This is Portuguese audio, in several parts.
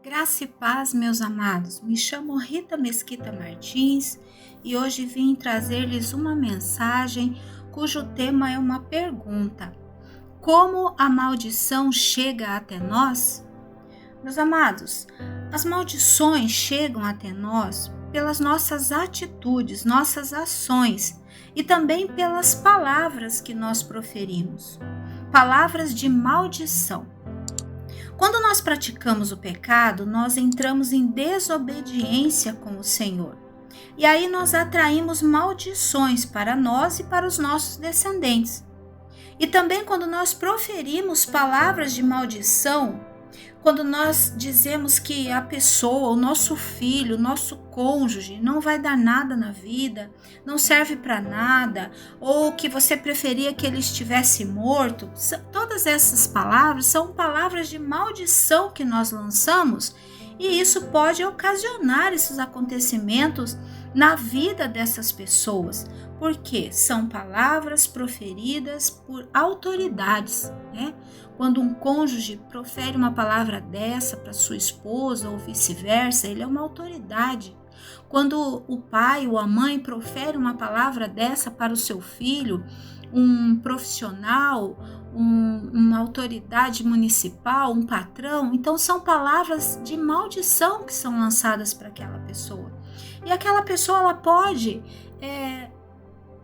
Graça e paz, meus amados. Me chamo Rita Mesquita Martins e hoje vim trazer-lhes uma mensagem cujo tema é uma pergunta: como a maldição chega até nós? Meus amados, as maldições chegam até nós pelas nossas atitudes, nossas ações e também pelas palavras que nós proferimos. Palavras de maldição. Quando nós praticamos o pecado, nós entramos em desobediência com o Senhor. E aí nós atraímos maldições para nós e para os nossos descendentes. E também quando nós proferimos palavras de maldição, quando nós dizemos que a pessoa, o nosso filho, o nosso cônjuge não vai dar nada na vida, não serve para nada, ou que você preferia que ele estivesse morto, todas essas palavras são palavras de maldição que nós lançamos e isso pode ocasionar esses acontecimentos na vida dessas pessoas, porque são palavras proferidas por autoridades, né? Quando um cônjuge profere uma palavra dessa para sua esposa ou vice-versa, ele é uma autoridade. Quando o pai ou a mãe profere uma palavra dessa para o seu filho, um profissional, uma autoridade municipal, um patrão, então são palavras de maldição que são lançadas para aquela pessoa. E aquela pessoa ela pode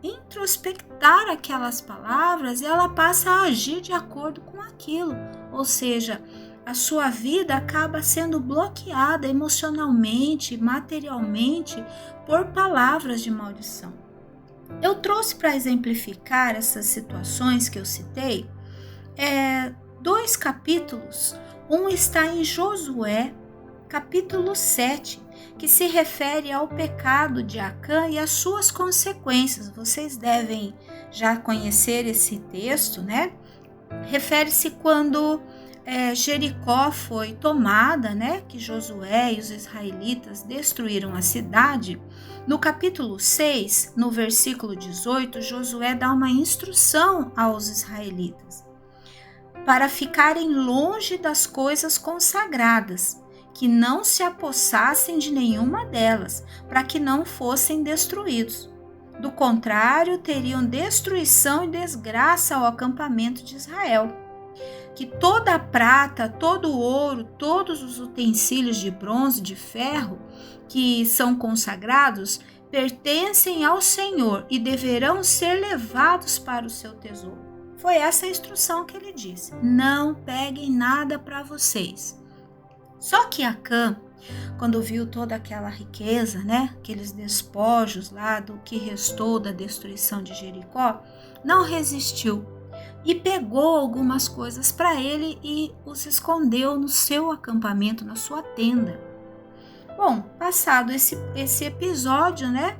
introspectar aquelas palavras e ela passa a agir de acordo com aquilo, ou seja, a sua vida acaba sendo bloqueada emocionalmente, materialmente por palavras de maldição. Eu trouxe para exemplificar essas situações que eu citei, 2 capítulos. Um está em Josué, capítulo 7, que se refere ao pecado de Acã e as suas consequências. Vocês devem já conhecer esse texto, né? Refere-se quando Jericó foi tomada, né? Que Josué e os israelitas destruíram a cidade. No capítulo 6, no versículo 18, Josué dá uma instrução aos israelitas para ficarem longe das coisas consagradas, que não se apossassem de nenhuma delas, para que não fossem destruídos. Do contrário, teriam destruição e desgraça ao acampamento de Israel. Que toda a prata, todo o ouro, todos os utensílios de bronze, de ferro, que são consagrados, pertencem ao Senhor e deverão ser levados para o seu tesouro. Foi essa a instrução que ele disse: não peguem nada para vocês. Só que Acã, quando viu toda aquela riqueza, né, aqueles despojos lá do que restou da destruição de Jericó, não resistiu e pegou algumas coisas para ele e os escondeu no seu acampamento, na sua tenda. Bom, passado esse episódio, né,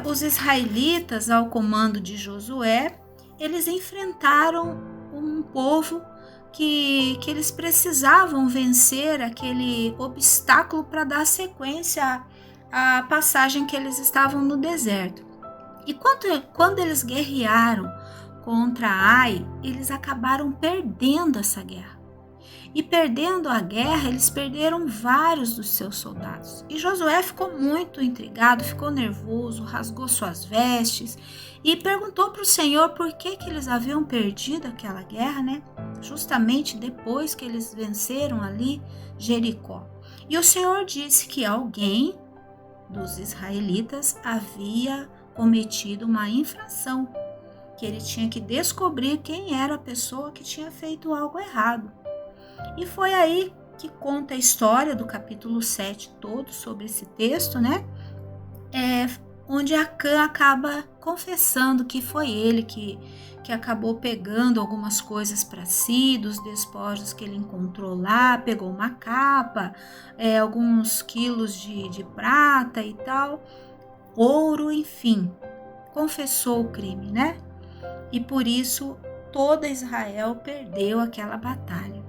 os israelitas, ao comando de Josué, eles enfrentaram um povo que eles precisavam vencer aquele obstáculo para dar sequência à passagem que eles estavam no deserto. E quando eles guerrearam contra Ai, eles acabaram perdendo essa guerra. E perdendo a guerra, eles perderam vários dos seus soldados. E Josué ficou muito intrigado, ficou nervoso, rasgou suas vestes e perguntou para o Senhor por que eles haviam perdido aquela guerra, né? Justamente depois que eles venceram ali Jericó. E o Senhor disse que alguém dos israelitas havia cometido uma infração, que ele tinha que descobrir quem era a pessoa que tinha feito algo errado. E foi aí que conta a história do capítulo 7 todo sobre esse texto, né? Onde Acã acaba confessando que foi ele que acabou pegando algumas coisas para si, dos despojos que ele encontrou lá, pegou uma capa, alguns quilos de prata e tal, ouro, enfim, confessou o crime, né? E por isso toda Israel perdeu aquela batalha.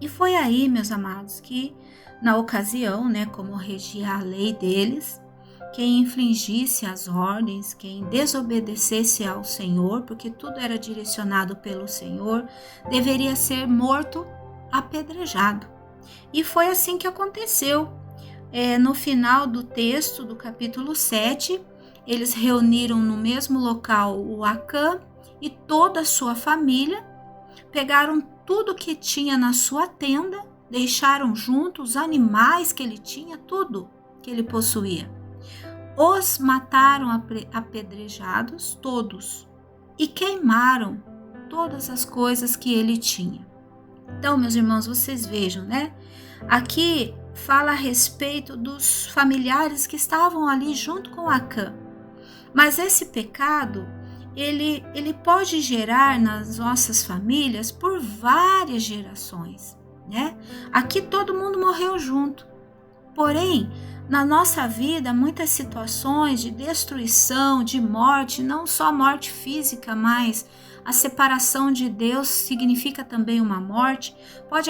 E foi aí, meus amados, que na ocasião, né, como regia a lei deles, quem infringisse as ordens, quem desobedecesse ao Senhor, porque tudo era direcionado pelo Senhor, deveria ser morto apedrejado. E foi assim que aconteceu. No final do texto do capítulo 7, eles reuniram no mesmo local o Acã e toda a sua família, pegaram tudo que tinha na sua tenda, deixaram junto os animais que ele tinha, tudo que ele possuía. Os mataram apedrejados todos e queimaram todas as coisas que ele tinha. Então, meus irmãos, vocês vejam, né? Aqui fala a respeito dos familiares que estavam ali junto com Acã. Mas esse pecado, ele pode gerar nas nossas famílias por várias gerações, né? Aqui todo mundo morreu junto. Porém, na nossa vida, muitas situações de destruição, de morte, não só morte física, mas a separação de Deus significa também uma morte, pode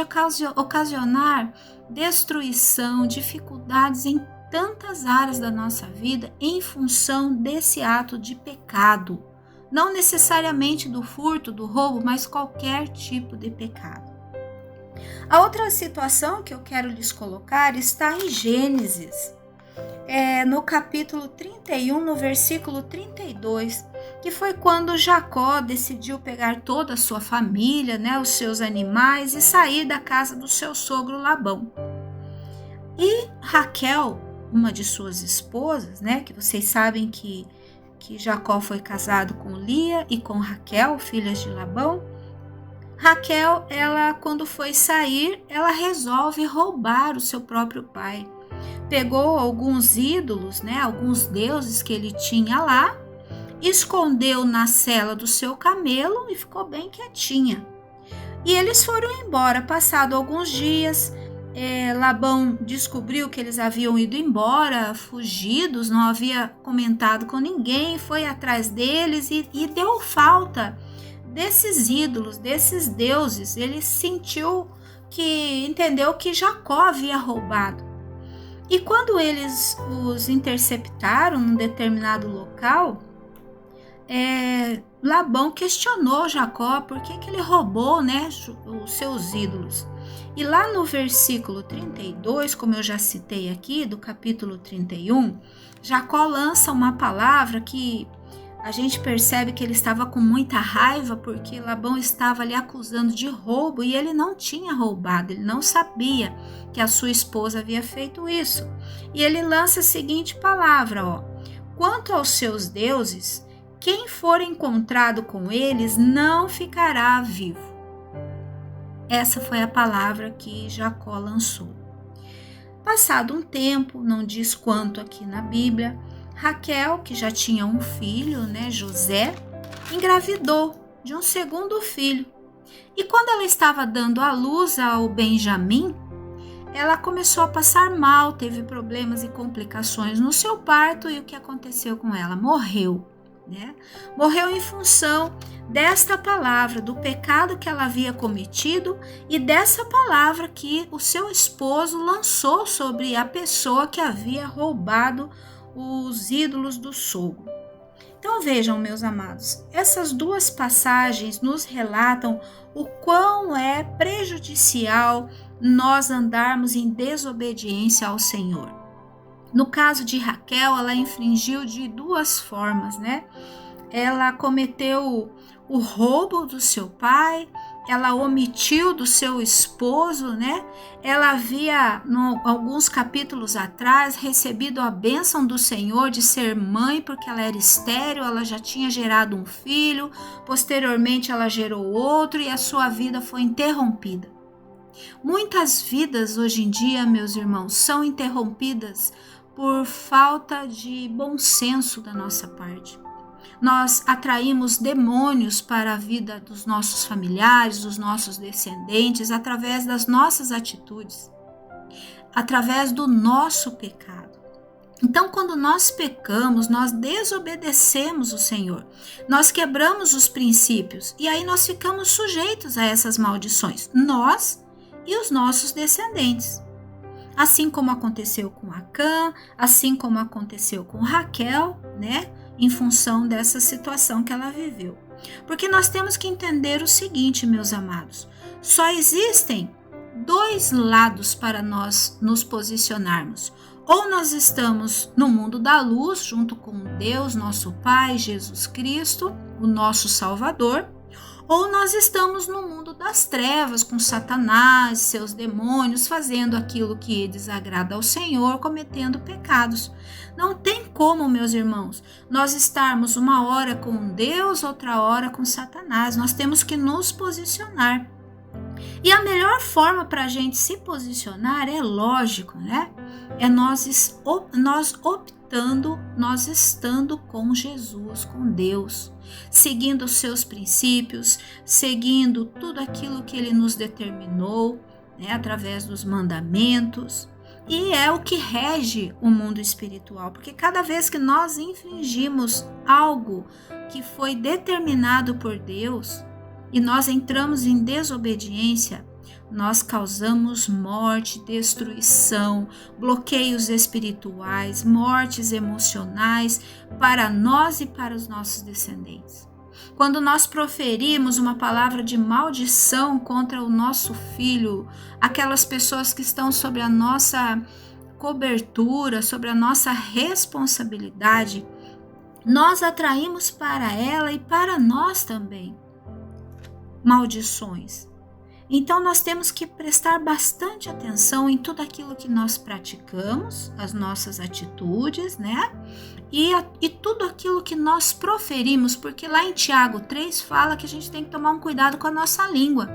ocasionar destruição, dificuldades em tantas áreas da nossa vida em função desse ato de pecado. Não necessariamente do furto, do roubo, mas qualquer tipo de pecado. A outra situação que eu quero lhes colocar está em Gênesis, no capítulo 31, no versículo 32, que foi quando Jacó decidiu pegar toda a sua família, né, os seus animais, e sair da casa do seu sogro Labão. E Raquel, uma de suas esposas, né, que vocês sabem que Jacó foi casado com Lia e com Raquel, filhas de Labão. Raquel, ela quando foi sair, ela resolve roubar o seu próprio pai. Pegou alguns ídolos, né, alguns deuses que ele tinha lá, escondeu na sela do seu camelo e ficou bem quietinha. E eles foram embora. Passado alguns dias, Labão descobriu que eles haviam ido embora, fugidos, não havia comentado com ninguém, foi atrás deles e deu falta desses ídolos, desses deuses. Ele entendeu que Jacó havia roubado. E quando eles os interceptaram num determinado local, Labão questionou Jacó por que ele roubou, né, os seus ídolos. E lá no versículo 32, como eu já citei aqui, do capítulo 31, Jacó lança uma palavra que a gente percebe que ele estava com muita raiva porque Labão estava ali acusando de roubo e ele não tinha roubado, ele não sabia que a sua esposa havia feito isso. E ele lança a seguinte palavra, quanto aos seus deuses, quem for encontrado com eles não ficará vivo. Essa foi a palavra que Jacó lançou. Passado um tempo, não diz quanto aqui na Bíblia, Raquel, que já tinha um filho, né, José, engravidou de um segundo filho. E quando ela estava dando à luz ao Benjamim, ela começou a passar mal, teve problemas e complicações no seu parto. E o que aconteceu com ela? Morreu. Né? Morreu em função desta palavra, do pecado que ela havia cometido e dessa palavra que o seu esposo lançou sobre a pessoa que havia roubado os ídolos do sogro. Então vejam, meus amados, essas duas passagens nos relatam o quão é prejudicial nós andarmos em desobediência ao Senhor. No caso de Raquel, ela infringiu de duas formas, né? Ela cometeu o roubo do seu pai, ela omitiu do seu esposo, né? Ela havia, alguns capítulos atrás, recebido a bênção do Senhor de ser mãe, porque ela era estéril, ela já tinha gerado um filho, posteriormente ela gerou outro e a sua vida foi interrompida. Muitas vidas hoje em dia, meus irmãos, são interrompidas por falta de bom senso da nossa parte. Nós atraímos demônios para a vida dos nossos familiares, dos nossos descendentes, através das nossas atitudes, através do nosso pecado. Então, quando nós pecamos, nós desobedecemos o Senhor, nós quebramos os princípios e aí nós ficamos sujeitos a essas maldições, nós e os nossos descendentes. Assim como aconteceu com Acã, assim como aconteceu com Raquel, né? Em função dessa situação que ela viveu. Porque nós temos que entender o seguinte, meus amados: só existem dois lados para nós nos posicionarmos. Ou nós estamos no mundo da luz, junto com Deus, nosso Pai, Jesus Cristo, o nosso Salvador, ou nós estamos no mundo das trevas, com Satanás, seus demônios, fazendo aquilo que desagrada ao Senhor, cometendo pecados. Não tem como, meus irmãos, nós estarmos uma hora com Deus, outra hora com Satanás. Nós temos que nos posicionar. E a melhor forma para a gente se posicionar é lógico, né? É nós optando, nós estando com Jesus, com Deus, seguindo os seus princípios, seguindo tudo aquilo que Ele nos determinou, né, através dos mandamentos. E é o que rege o mundo espiritual, porque cada vez que nós infringimos algo que foi determinado por Deus e nós entramos em desobediência, nós causamos morte, destruição, bloqueios espirituais, mortes emocionais para nós e para os nossos descendentes. Quando nós proferimos uma palavra de maldição contra o nosso filho, aquelas pessoas que estão sobre a nossa cobertura, sobre a nossa responsabilidade, nós atraímos para ela e para nós também maldições. Então nós temos que prestar bastante atenção em tudo aquilo que nós praticamos, as nossas atitudes, né? E tudo aquilo que nós proferimos, porque lá em Tiago 3 fala que a gente tem que tomar um cuidado com a nossa língua.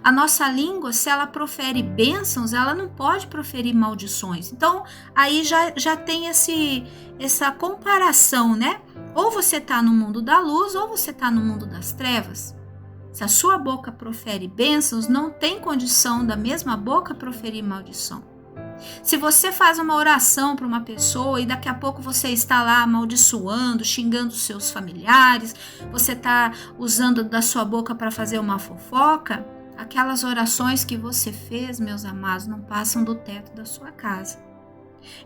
A nossa língua, se ela profere bênçãos, ela não pode proferir maldições. Então aí já tem essa comparação, né? Ou você está no mundo da luz ou você está no mundo das trevas. Se a sua boca profere bênçãos, não tem condição da mesma boca proferir maldição. Se você faz uma oração para uma pessoa e daqui a pouco você está lá amaldiçoando, xingando seus familiares, você está usando da sua boca para fazer uma fofoca, aquelas orações que você fez, meus amados, não passam do teto da sua casa.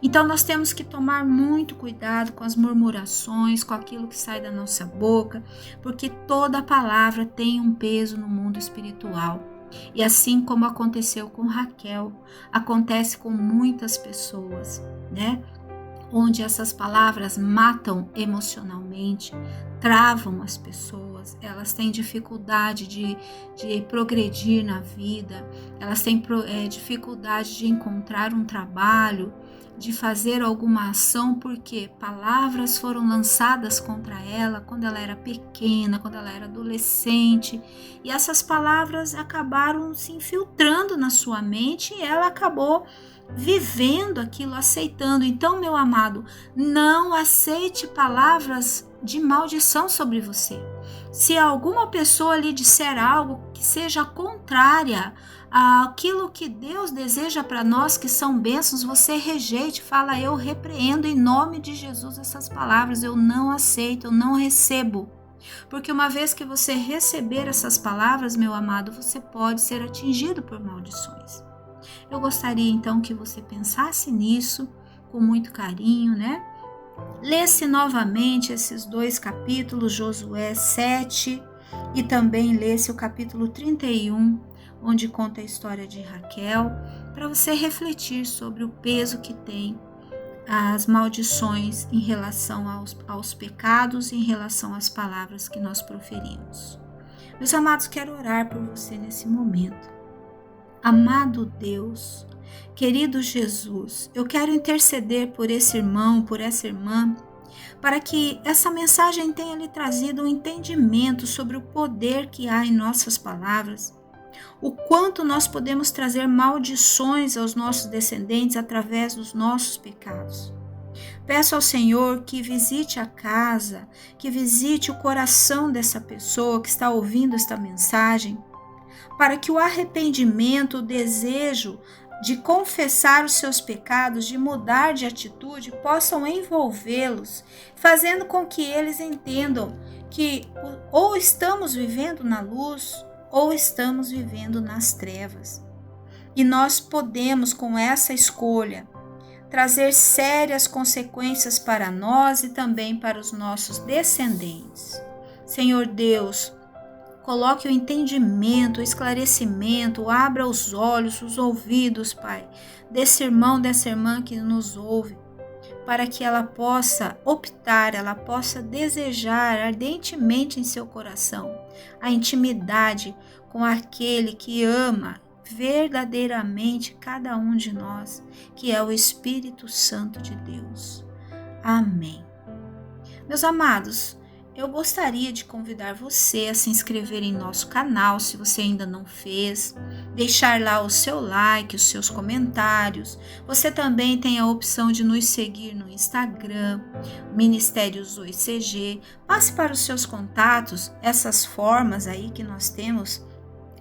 Então nós temos que tomar muito cuidado com as murmurações, com aquilo que sai da nossa boca, porque toda palavra tem um peso no mundo espiritual. E assim como aconteceu com Raquel, acontece com muitas pessoas, né? Onde essas palavras matam emocionalmente, travam as pessoas, elas têm dificuldade de progredir na vida, elas têm dificuldade de encontrar um trabalho, de fazer alguma ação, porque palavras foram lançadas contra ela quando ela era pequena, quando ela era adolescente, e essas palavras acabaram se infiltrando na sua mente e ela acabou vivendo aquilo, aceitando. Então, meu amado, não aceite palavras de maldição sobre você. Se alguma pessoa lhe disser algo que seja contrária àquilo que Deus deseja para nós, que são bênçãos, você rejeite, fala: eu repreendo em nome de Jesus essas palavras, eu não aceito, eu não recebo. Porque uma vez que você receber essas palavras, meu amado, você pode ser atingido por maldições. Eu gostaria então que você pensasse nisso com muito carinho, né? Lesse novamente esses 2 capítulos, Josué 7, e também lesse o capítulo 31, onde conta a história de Raquel, para você refletir sobre o peso que tem as maldições em relação aos pecados, em relação às palavras que nós proferimos. Meus amados, quero orar por você nesse momento. Amado Deus, querido Jesus, eu quero interceder por esse irmão, por essa irmã, para que essa mensagem tenha lhe trazido um entendimento sobre o poder que há em nossas palavras, o quanto nós podemos trazer maldições aos nossos descendentes através dos nossos pecados. Peço ao Senhor que visite a casa, que visite o coração dessa pessoa que está ouvindo esta mensagem, para que o arrependimento, o desejo de confessar os seus pecados, de mudar de atitude, possam envolvê-los, fazendo com que eles entendam que ou estamos vivendo na luz ou estamos vivendo nas trevas. E nós podemos, com essa escolha, trazer sérias consequências para nós e também para os nossos descendentes. Senhor Deus, coloque o entendimento, o esclarecimento, abra os olhos, os ouvidos, Pai, desse irmão, dessa irmã que nos ouve, para que ela possa optar, ela possa desejar ardentemente em seu coração a intimidade com aquele que ama verdadeiramente cada um de nós, que é o Espírito Santo de Deus. Amém. Meus amados, eu gostaria de convidar você a se inscrever em nosso canal, se você ainda não fez, deixar lá o seu like, os seus comentários. Você também tem a opção de nos seguir no Instagram, Ministério Zoe CG. Passe para os seus contatos essas formas aí que nós temos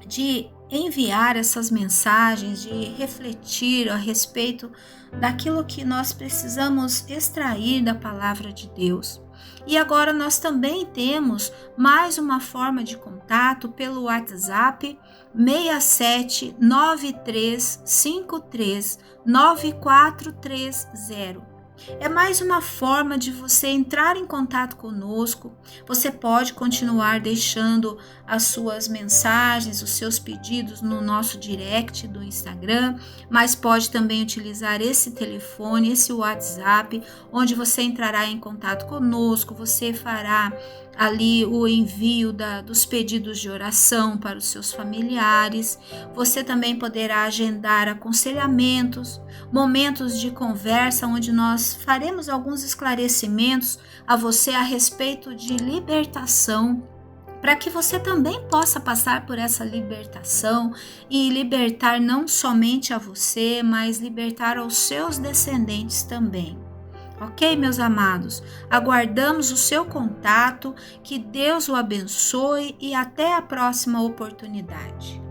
de enviar essas mensagens, de refletir a respeito daquilo que nós precisamos extrair da palavra de Deus. E agora nós também temos mais uma forma de contato pelo WhatsApp 6793539430. É mais uma forma de você entrar em contato conosco. Você pode continuar deixando as suas mensagens, os seus pedidos no nosso direct do Instagram, mas pode também utilizar esse telefone, esse WhatsApp, onde você entrará em contato conosco, você fará ali o envio dos pedidos de oração para os seus familiares. Você também poderá agendar aconselhamentos, momentos de conversa onde nós faremos alguns esclarecimentos a você a respeito de libertação, para que você também possa passar por essa libertação e libertar não somente a você, mas libertar aos seus descendentes também. Ok, meus amados? Aguardamos o seu contato, que Deus o abençoe e até a próxima oportunidade.